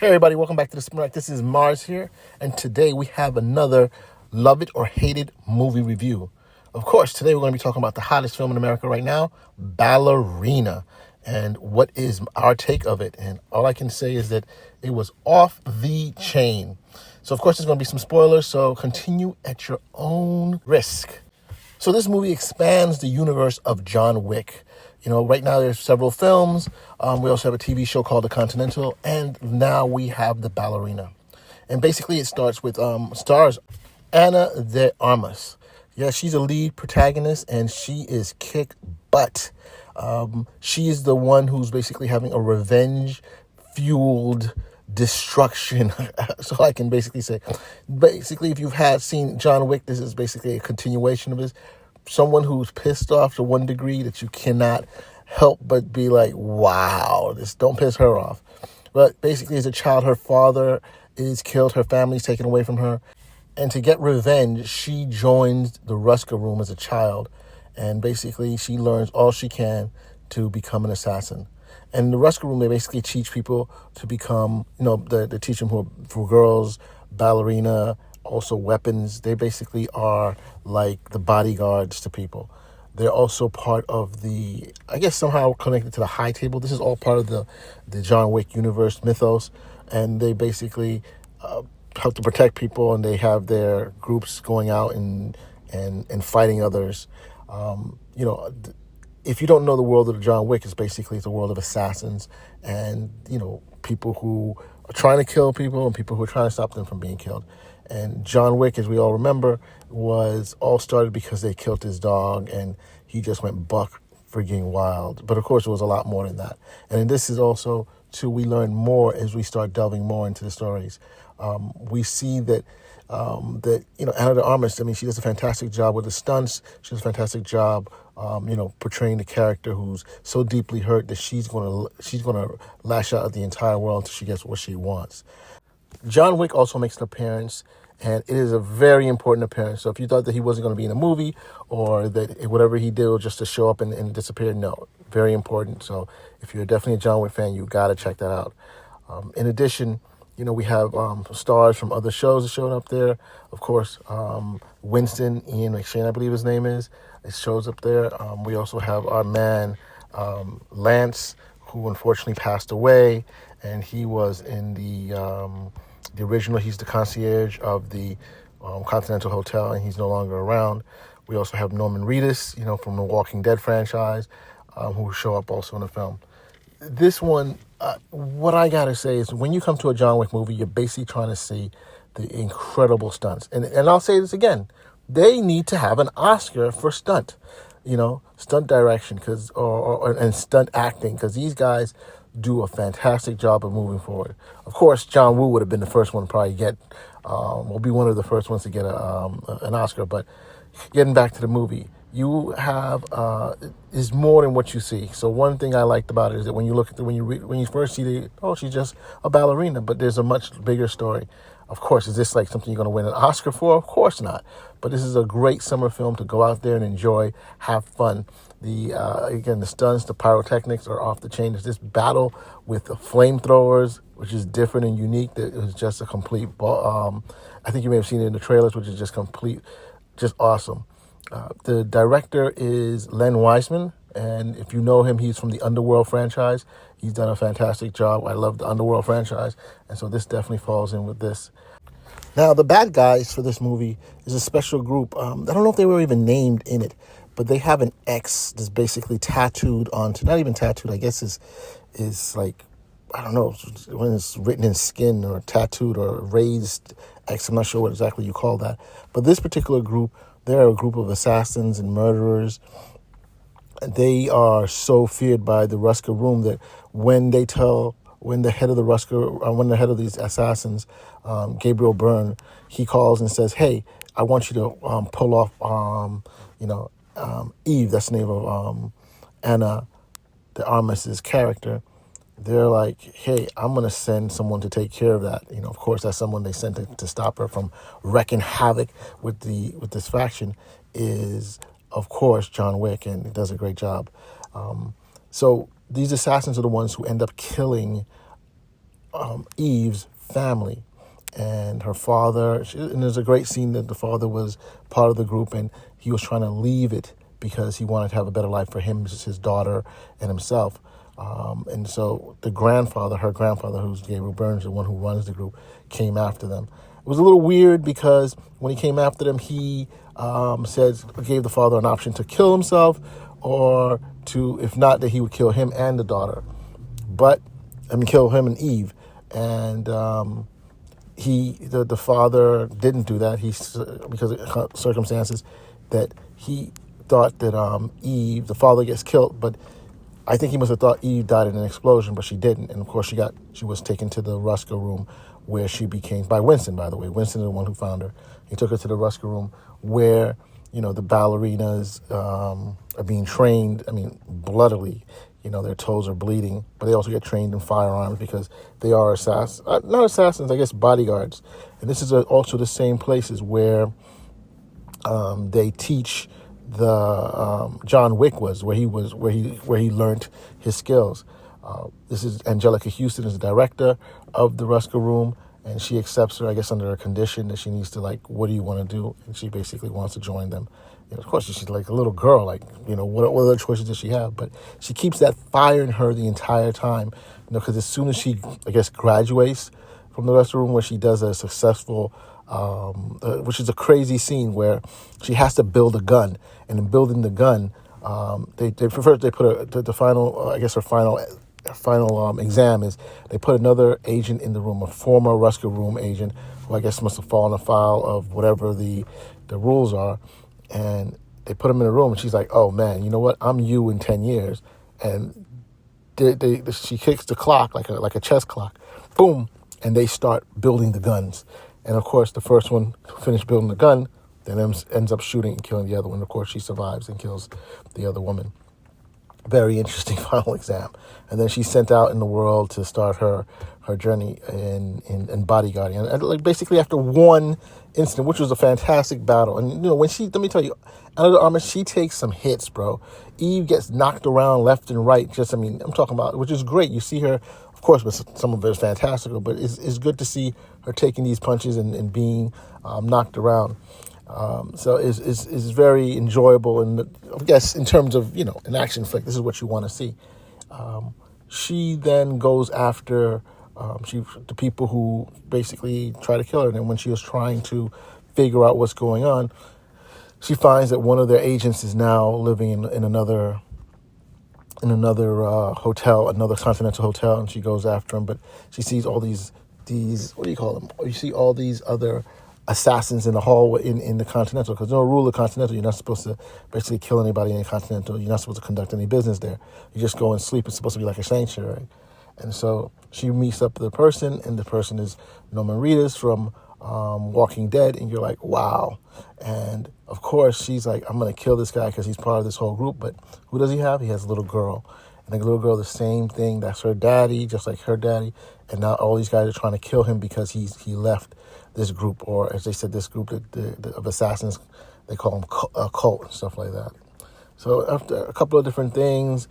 Hey everybody, welcome back to the Spec. This is Mars here, and today we have another Love It or Hate It movie review. Of course, today we're going to be talking about the hottest film in America right now, Ballerina, and what is our take of it. And all I can say is that it was off the chain. So of course there's going to be some spoilers, so continue at your own risk. So this movie expands the universe of John Wick. You know, right now there's several films. We also have a TV show called The Continental, and now we have The Ballerina. And basically it starts with, stars Ana de Armas. Yeah, she's a lead protagonist, and she is kick butt. She is the one who's basically having a revenge-fueled destruction. So I can basically say, if you've seen John Wick, this is basically a continuation of this. Someone who's pissed off to one degree that you cannot help but be like, wow, this don't piss her off. But basically, as a child, her father is killed, her family's taken away from her. And to get revenge, she joins the Ruska Room as a child. And basically, she learns all she can to become an assassin. And in the Ruska Room, they basically teach people to become, they teach them for girls, ballerina, also weapons. They basically are like the bodyguards to people. They're also part of the, I guess somehow connected to the high table. This is all part of the John Wick universe mythos. And they basically help to protect people, and they have their groups going out and fighting others. If you don't know the world of John Wick, it's a world of assassins and, people who are trying to kill people and people who are trying to stop them from being killed. And John Wick, as we all remember, was all started because they killed his dog, and he just went buck frigging wild. But of course, it was a lot more than that. And this is also, too, we learn more as we start delving more into the stories. We see that Ana de Armas, she does a fantastic job with the stunts. She does a fantastic job, portraying the character who's so deeply hurt that she's gonna lash out at the entire world until she gets what she wants. John Wick also makes an appearance, and it is a very important appearance. So if you thought that he wasn't going to be in a movie, or that whatever he did was just to show up and disappear, no, very important. So if you're definitely a John Wick fan, you got to check that out. In addition, we have stars from other shows that showing up there. Of course, Winston, Ian McShane, I believe his name is. It shows up there. We also have our man, Lance, who unfortunately passed away. And he was in the original, he's the concierge of the Continental Hotel, and he's no longer around. We also have Norman Reedus, from the Walking Dead franchise, who show up also in the film. This one, what I gotta say is, when you come to a John Wick movie, you're basically trying to see the incredible stunts. And I'll say this again, they need to have an Oscar for stunt, stunt direction, and stunt acting, because these guys do a fantastic job of moving forward. Of course, John Woo would have been the first one to probably get, will be one of the first ones to get an Oscar. But getting back to the movie, you have is more than what you see. So one thing I liked about it is that when you look at when you first see she's just a ballerina, but there's a much bigger story. Of course, is this like something you're going to win an Oscar for? Of course not. But this is a great summer film to go out there and enjoy, have fun. The stunts, the pyrotechnics are off the chain. There's this battle with the flamethrowers, which is different and unique. That it was just a complete ball. I think you may have seen it in the trailers, which is just awesome. The director is Len Wiseman, and if you know him, he's from the Underworld franchise. He's done a fantastic job. I love the Underworld franchise, and so this definitely falls in with this. Now, the bad guys for this movie is a special group. I don't know if they were even named in it, but they have an X that's basically tattooed onto, not even tattooed, I guess is like, I don't know, when it's written in skin or tattooed or raised X. I'm not sure what exactly you call that. But this particular group, they're a group of assassins and murderers. They are so feared by the Ruska Room that when the head of these assassins, Gabriel Byrne, he calls and says, "Hey, I want you to pull off, Eve." That's the name of Ana de Armas' character. They're like, "Hey, I'm gonna send someone to take care of that." Of course, that's someone they sent to stop her from wreaking havoc with this faction. Is of course John Wick, and he does a great job. So these assassins are the ones who end up killing Eve's family and her father. And there's a great scene that the father was part of the group and he was trying to leave it because he wanted to have a better life for him, his daughter, and himself. And so the grandfather, her grandfather, who's Gabriel Byrne, the one who runs the group, came after them. It was a little weird because when he came after them, he gave the father an option to kill himself or to, if not, that he would kill him and the daughter. Kill him and Eve. And the father didn't do that. Because of circumstances that he thought that Eve, the father, gets killed, but I think he must have thought Eve died in an explosion, but she didn't. And of course, she was taken to the Ruska room where she became, by Winston, by the way. Winston is the one who found her. He took her to the Ruska room where, the ballerinas are being trained, bloodily. Their toes are bleeding, but they also get trained in firearms because they are not assassins, I guess bodyguards. And this is also the same places where they teach the John Wick where he learned his skills. This is Anjelica Huston is the director of the Ruska room, and she accepts her, I guess, under a condition that she needs to, what do you want to do? And she basically wants to join them. Of course, she's like a little girl, what other choices does she have? But she keeps that fire in her the entire time, because as soon as she, I guess, graduates from the Ruska room where she does a successful, which is a crazy scene where she has to build a gun, and in building the gun, they put the final, I guess her final exam is they put another agent in the room, a former Ruska room agent who I guess must have fallen afoul of whatever the rules are, and they put him in a room, and she's like, oh man, you know what, I'm you in 10 years, and she kicks the clock like a chess clock, boom, and they start building the guns. And of course, the first one finished building the gun, then ends up shooting and killing the other one. Of course, she survives and kills the other woman. Very interesting final exam. And then she's sent out in the world to start her journey in bodyguarding. And basically after one incident, which was a fantastic battle. And, when let me tell you, Ana de Armas, she takes some hits, bro. Eve gets knocked around left and right. I'm talking about, which is great. You see her, of course, but some of it is fantastical, but it's good to see her taking these punches and being knocked around. So it's very enjoyable, and I guess in terms of an action flick, this is what you want to see. She then goes after the people who basically try to kill her, and then when she was trying to figure out what's going on, she finds that one of their agents is now living in another hotel, another continental hotel, and she goes after him. But she sees all these what do you call them? You see all these other assassins in the hallway in the Continental, because no rule of Continental, you're not supposed to basically kill anybody in the Continental. You're not supposed to conduct any business there. You just go and sleep. It's supposed to be like a sanctuary. And so she meets up with the person, and the person is Norman Reedus from Walking Dead, and you're like, wow. And of course, she's like, I'm going to kill this guy because he's part of this whole group. But who does he have? He has a little girl. And the little girl, the same thing. That's her daddy, just like her daddy. And now all these guys are trying to kill him because he left this group, or as they said, this group of assassins, they call them a cult and stuff like that. So after a couple of different things,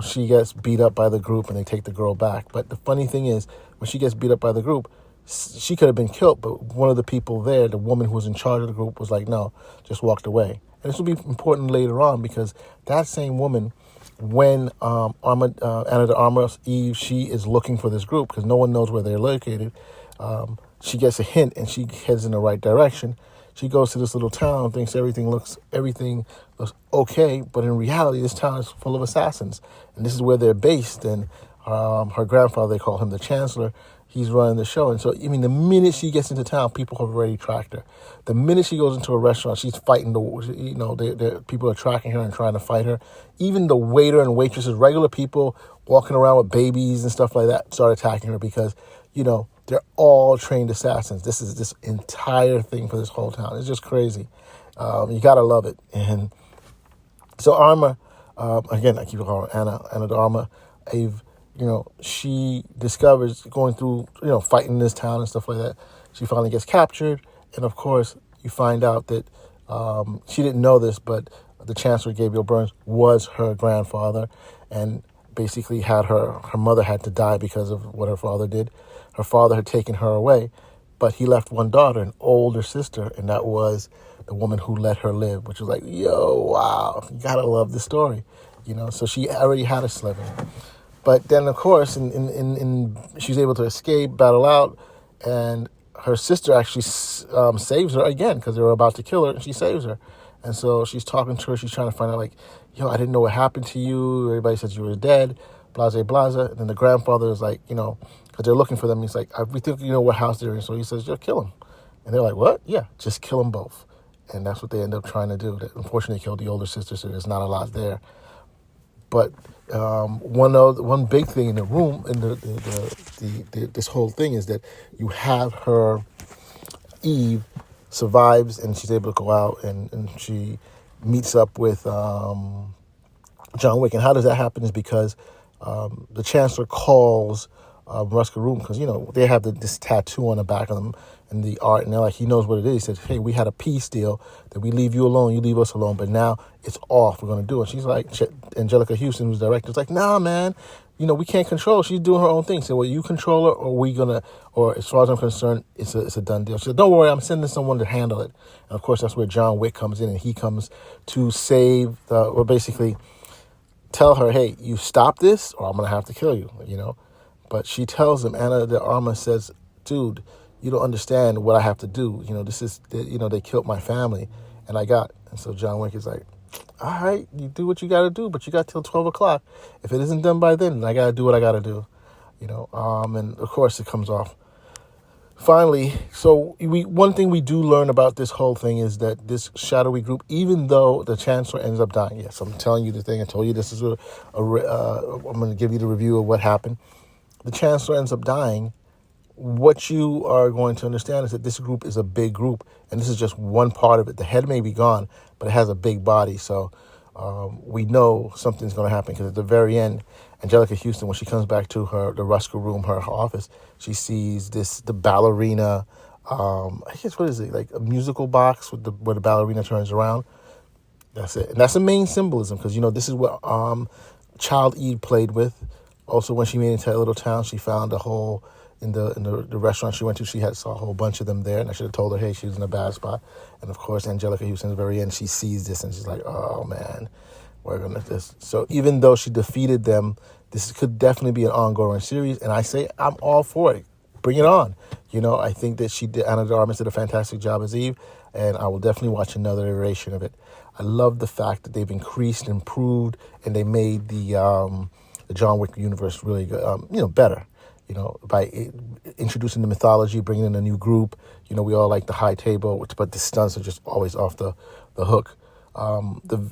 she gets beat up by the group and they take the girl back. But the funny thing is, when she gets beat up by the group, she could have been killed, but one of the people there, the woman who was in charge of the group, was like, no, just walked away. And this will be important later on, because that same woman, when Ana de Armas, Eve, she is looking for this group because no one knows where they're located. She gets a hint and she heads in the right direction. She goes to this little town, thinks everything looks okay, but in reality, this town is full of assassins, and this is where they're based. And her grandfather, they call him the Chancellor, he's running the show. And so, the minute she gets into town, people have already tracked her. The minute she goes into a restaurant, she's fighting people are tracking her and trying to fight her. Even the waiter and waitresses, regular people walking around with babies and stuff like that, start attacking her because, they're all trained assassins. This is this entire thing for this whole town. It's just crazy. You gotta love it. And so Arma, again, I keep calling her Ana de Armas, Eve, she discovers going through, fighting in this town and stuff like that. She finally gets captured. And of course, you find out that she didn't know this, but the Chancellor, Gabriel Byrne, was her grandfather, and basically had her mother had to die because of what her father did. her father had taken her away, but he left one daughter, an older sister, and that was the woman who let her live, which was like, yo, wow, you gotta love this story, So she already had a sliver. But then, of course, she's able to escape, battle out, and her sister actually saves her again because they were about to kill her, and she saves her. And so she's talking to her. She's trying to find out, like, I didn't know what happened to you. Everybody said you were dead, blase, blase. And then the grandfather is like, because they're looking for them. He's like, we think you know what house they're in. So he says, kill them. And they're like, what? Yeah, just kill them both. And that's what they end up trying to do. Unfortunately, they killed the older sister, so there's not a lot there. But one big thing in the room, in this whole thing is that you have her, Eve, survives and she's able to go out and she meets up with John Wick. And how does that happen is because the Chancellor calls Rusker Room because, they have this tattoo on the back of them and the art, and they're like, he knows what it is. He said, hey, we had a peace deal that we leave you alone, you leave us alone, but now it's off. We're going to do it. She's like, Anjelica Huston, who's director, is like, nah, man, we can't control her. She's doing her own thing. So, well, you control her, or we going to, or as far as I'm concerned, it's a done deal. She said, don't worry, I'm sending someone to handle it. And of course, that's where John Wick comes in, and he comes to save, or basically tell her, hey, you stop this, or I'm going to have to kill you, But she tells him, Ana de Armas says, dude, you don't understand what I have to do. This is, they killed my family, and I got. And so John Wick is like, all right, you do what you got to do, but you got till 12 o'clock. If it isn't done by then I got to do what I got to do. And of course it comes off. Finally, so one thing we do learn about this whole thing is that this shadowy group, even though the Chancellor ends up dying, yes, I'm telling you the thing. I told you this is I'm going to give you the review of what happened. The Chancellor ends up dying. What you are going to understand is that this group is a big group, and this is just one part of it. The head may be gone, but it has a big body, so we know something's going to happen, because at the very end, Anjelica Huston, when she comes back to the Rusker Room, her office, she sees the ballerina, I guess, what is it, like a musical box where the ballerina turns around. That's it. And that's the main symbolism, because, this is what child Eve played with. Also, when she made it into that little town, she found a hole in the restaurant she went to. She saw a whole bunch of them there, and I should have told her, hey, she was in a bad spot. And of course, Anjelica Huston, at the very end, she sees this, and she's like, oh, man, we're going to this. So even though she defeated them, this could definitely be an ongoing series, and I say I'm all for it. Bring it on. I think that Ana de Armas did a fantastic job as Eve, and I will definitely watch another iteration of it. I love the fact that they've increased, improved, and they made the John Wick universe really good, better. By introducing the mythology, bringing in a new group. We all like the high table, but the stunts are just always off the hook. The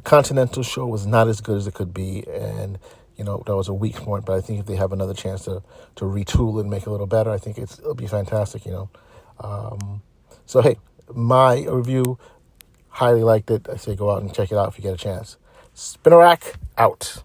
Continental show was not as good as it could be, and that was a weak point. But I think if they have another chance to retool and make it a little better, I think it'll be fantastic. So hey, my review, highly liked it. I say go out and check it out if you get a chance. Spin a rack out.